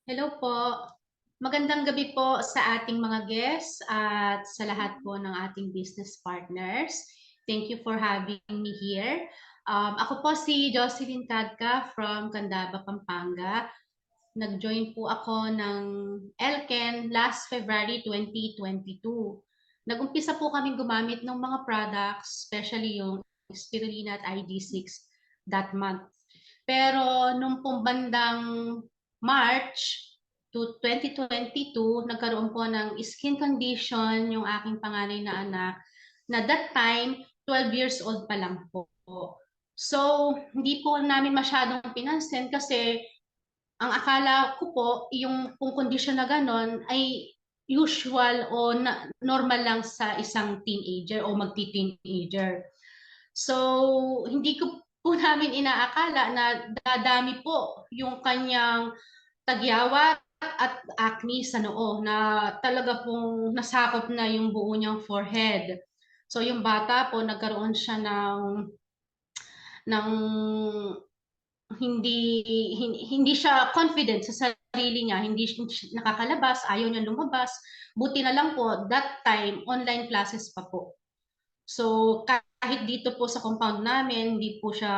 Hello po. Magandang gabi po sa ating mga guests at sa lahat po ng ating business partners. Thank you for having me here. Ako po si Jocelyn Cadca from Candaba, Pampanga. Nag-join po ako ng Elken last February 2022. Nag-umpisa po kaming gumamit ng mga products, especially yung Spirulina at ID6 that month. Pero nung pong bandang March to 2022, nagkaroon po ng skin condition yung aking panganay na anak na that time, 12 years old pa lang po. So, hindi po namin masyadong pinansin kasi ang akala ko po, yung kung kondisyon na ganon ay usual o normal lang sa isang teenager o magti-teenager. So, hindi ko po namin inaakala na dadami po yung kanyang tagyawat at acne sa noo na talaga pong nasakop na yung buo niyang forehead. So, yung bata po, nagkaroon siya ng hindi siya confident sa sarili niya, hindi siya nakakalabas, ayaw niya lumabas. Buti na lang po, that time, online classes pa po. So, kahit dito po sa compound namin, hindi po siya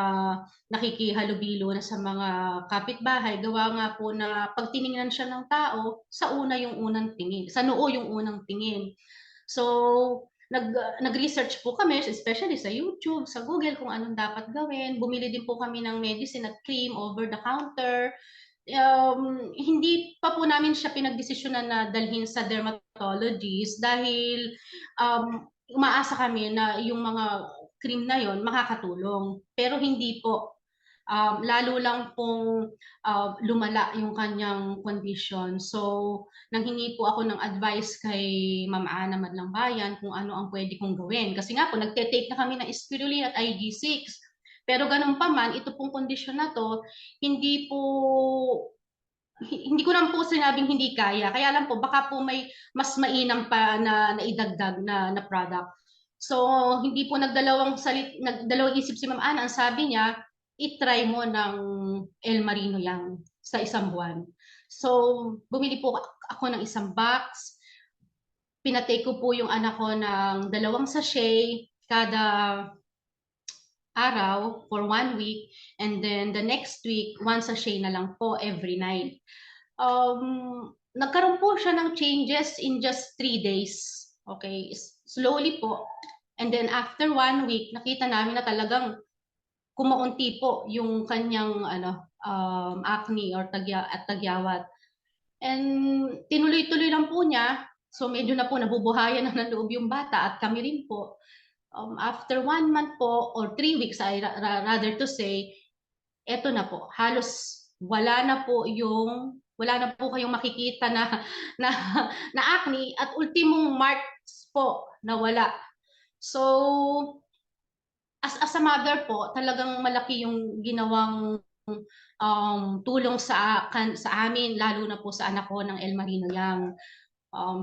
nakikihalubilo na sa mga kapitbahay. Gawa nga po na pag tiningnan siya ng tao, sa una yung unang tingin, sa noo yung unang tingin. So, nag-research po kami, especially sa YouTube, sa Google, kung anong dapat gawin. Bumili din po kami ng medicine at cream over the counter. Hindi pa po namin siya pinagdesisyonan na dalhin sa dermatologist dahil umaasa kami na yung mga cream na yon makakatulong. Pero hindi po. Lalo lang pong lumala yung kanyang condition. So, nanghingi po ako ng advice kay Ma'am Ana Madlang Bayan kung ano ang pwede kong gawin. Kasi nga po, nagte-take na kami ng Spirulina at IG6. Pero ganun pa man, ito pong kondisyon na to, hindi po hindi ko lang po sinabing hindi kaya. Kaya lang po, baka po may mas mainam pa na naidagdag na product. So, hindi po nagdalawang isip si Ma'am Ana. Ang sabi niya, itry mo ng El Marino yang sa isang buwan. So, bumili po ako ng isang box. Pinatake ko po yung anak ko ng 2 sachet kada araw for 1 week. And then the next week, 1 sachet na lang po every night. Nagkaroon po siya ng changes in just 3 days. Okay, slowly po. And then after 1 week, nakita namin na talagang kumaunti po yung kanyang acne or tagyawat. And tinuloy-tuloy lang po niya. So medyo na po nabubuhayan na ng loob yung bata at kami rin po. After 1 month po or 3 weeks, rather to say, eto na po, halos wala na po kayong makikita na na acne at ultimong marks po na wala. So, as a mother po, talagang malaki yung ginawang tulong sa amin, lalo na po sa anak ko ng El Marino Yang.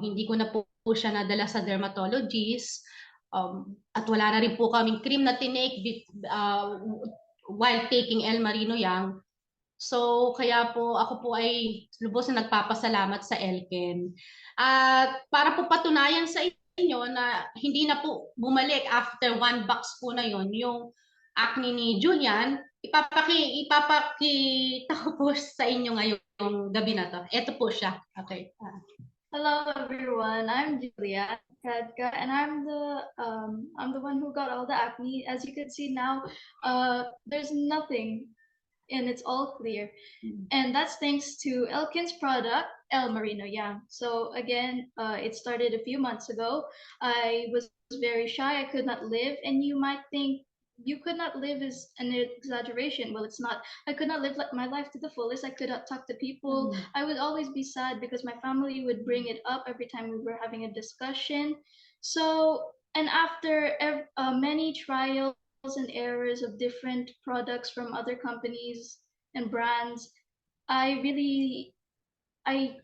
Hindi ko na po siya nadala sa dermatologist. At wala na rin po kaming cream na tinake while taking El Marino Yang. So, kaya po ako po ay lubos na nagpapasalamat sa Elken. At para po patunayan sa inyo na hindi na po bumalik after 1 box po na yon yung acne ni Julian, ipapakita ko po sa inyo ngayong gabi na to. Ito po siya. Okay. Hello everyone, I'm Julia Kadka, and I'm the one who got all the acne. As you can see now, there's nothing, and it's all clear, and that's thanks to Elkin's product, El Marino Yang. So again, it started a few months ago. I was very shy; I could not live, and you might think you could not live is an exaggeration. Well, it's not. I could not live my life to the fullest. I could not talk to people. I would always be sad because my family would bring it up every time we were having a discussion. So, and after many trials and errors of different products from other companies and brands, I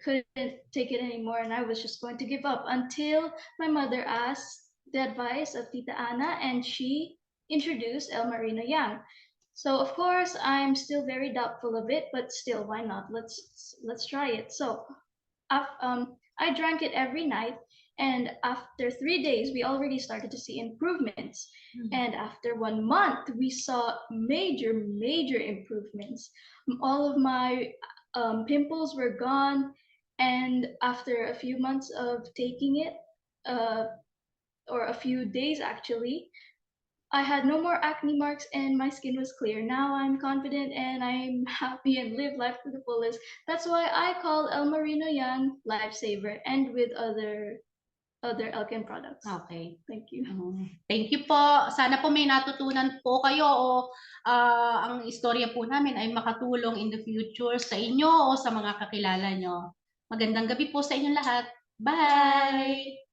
couldn't take it anymore, and I was just going to give up until my mother asked the advice of Tita Ana, and she introduced El Marino Yang. So of course I'm still very doubtful of it, but still, why not? Let's try it. So I drank it every night, and after 3 days, we already started to see improvements. And after 1 month, we saw major improvements. All of my pimples were gone, and after a few months of taking it, uh, or a few days actually, I had no more acne marks and my skin was clear. Now I'm confident and I'm happy and live life to the fullest. That's why I call El Marino Yan Lifesaver, and with other Elkin products. Okay. Thank you. Thank you po. Sana po may natutunan po kayo o ang istorya po namin ay makatulong in the future sa inyo o sa mga kakilala nyo. Magandang gabi po sa inyong lahat. Bye!